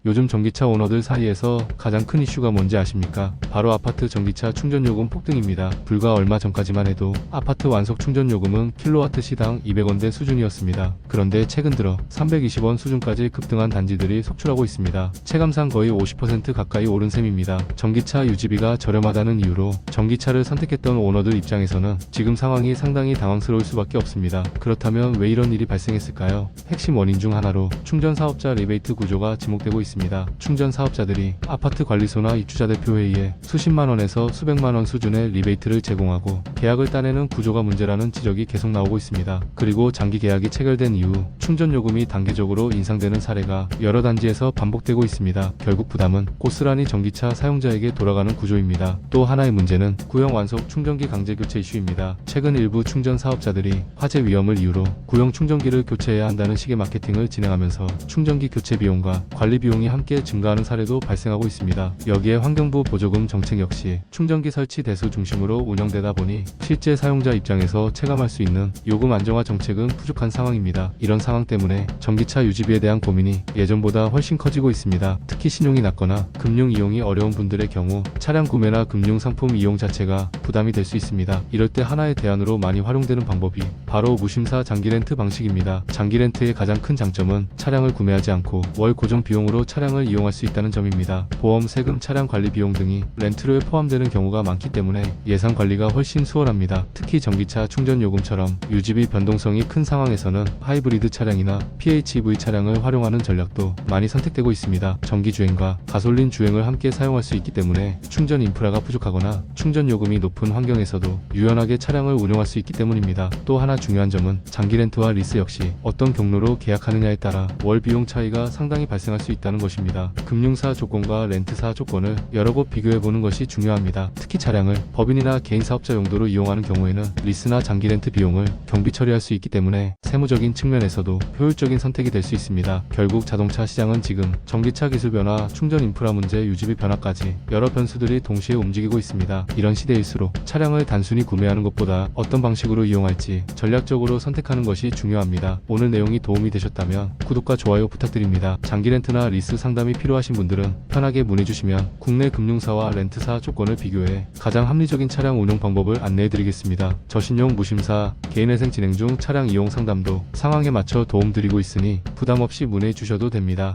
요즘 전기차 오너들 사이에서 가장 큰 이슈가 뭔지 아십니까? 바로 아파트 전기차 충전요금 폭등입니다. 불과 얼마 전까지만 해도 아파트 완속 충전요금은 킬로와트 시당 200원대 수준이었습니다. 그런데 최근 들어 320원 수준까지 급등한 단지들이 속출하고 있습니다. 체감상 거의 50% 가까이 오른 셈입니다. 전기차 유지비가 저렴하다는 이유로 전기차를 선택했던 오너들 입장에서는 지금 상황이 상당히 당황스러울 수밖에 없습니다. 그렇다면 왜 이런 일이 발생했을까요? 핵심 원인 중 하나로 충전 사업자 리베이트 구조가 지목되고 있습니다. 충전 사업자들이 아파트 관리소나 입주자 대표 회의에 수십만 원에서 수백만 원 수준의 리베이트를 제공하고 계약을 따내는 구조가 문제라는 지적이 계속 나오고 있습니다. 그리고 장기 계약이 체결된 이후 충전 요금이 단계적으로 인상되는 사례가 여러 단지에서 반복되고 있습니다. 결국 부담은 고스란히 전기차 사용자에게 돌아가는 구조입니다. 또 하나의 문제는 구형 완속 충전기 강제 교체 이슈입니다. 최근 일부 충전 사업자들이 화재 위험을 이유로 구형 충전기를 교체해야 한다는 식의 마케팅을 진행하면서 충전기 교체 비용과 관리 비용이 함께 증가하는 사례도 발생하고 있습니다. 여기에 환경부 보조금 정책 역시 충전기 설치 대수 중심으로 운영되다 보니 실제 사용자 입장에서 체감할 수 있는 요금 안정화 정책은 부족한 상황입니다. 이런 상황 때문에 전기차 유지비에 대한 고민이 예전보다 훨씬 커지고 있습니다. 특히 신용이 낮거나 금융 이용이 어려운 분들의 경우 차량 구매나 금융 상품 이용 자체가 부담이 될 수 있습니다. 이럴 때 하나의 대안으로 많이 활용되는 방법이 바로 무심사 장기 렌트 방식입니다. 장기 렌트의 가장 큰 장점은 차량을 구매하지 않고 월 고정 비용으로 차량을 이용할 수 있다는 점입니다. 보험, 세금, 차량 관리 비용 등이 렌트료에 포함되는 경우가 많기 때문에 예산 관리가 훨씬 수월합니다. 특히 전기차 충전 요금처럼 유지비 변동성이 큰 상황에서는 하이브리드 차량이나 PHEV 차량을 활용하는 전략도 많이 선택되고 있습니다. 전기 주행과 가솔린 주행을 함께 사용할 수 있기 때문에 충전 인프라가 부족하거나 충전 요금이 높은 환경에서도 유연하게 차량을 운용할 수 있기 때문입니다. 또 하나 중요한 점은 장기 렌트와 리스 역시 어떤 경로로 계약하느냐에 따라 월 비용 차이가 상당히 발생할 수 있다는 것입니다. 금융사 조건과 렌트사 조건을 여러 곳 비교해보는 것이 중요합니다. 특히 차량을 법인이나 개인 사업자 용도로 이용하는 경우에는 리스나 장기 렌트 비용을 경비 처리할 수 있기 때문에 세무적인 측면에서도 효율적인 선택이 될 수 있습니다. 결국 자동차 시장은 지금 전기차 기술 변화, 충전 인프라 문제, 유지비 변화까지 여러 변수들이 동시에 움직이고 있습니다. 이런 시대일수록 차량을 단순히 구매하는 것보다 어떤 방식으로 이용할지 전략적으로 선택하는 것이 중요합니다. 오늘 내용이 도움이 되셨다면 구독과 좋아요 부탁드립니다. 장기 렌트나 리스 상담이 필요하신 분들은 편하게 문의주시면 국내 금융사와 렌트사 조건을 비교해 가장 합리적인 차량 운용 방법을 안내해드리겠습니다. 저신용 무심사, 개인회생 진행 중 차량 이용 상담도 상황에 맞춰 도움드리고 있으니 부담없이 문의주셔도 됩니다.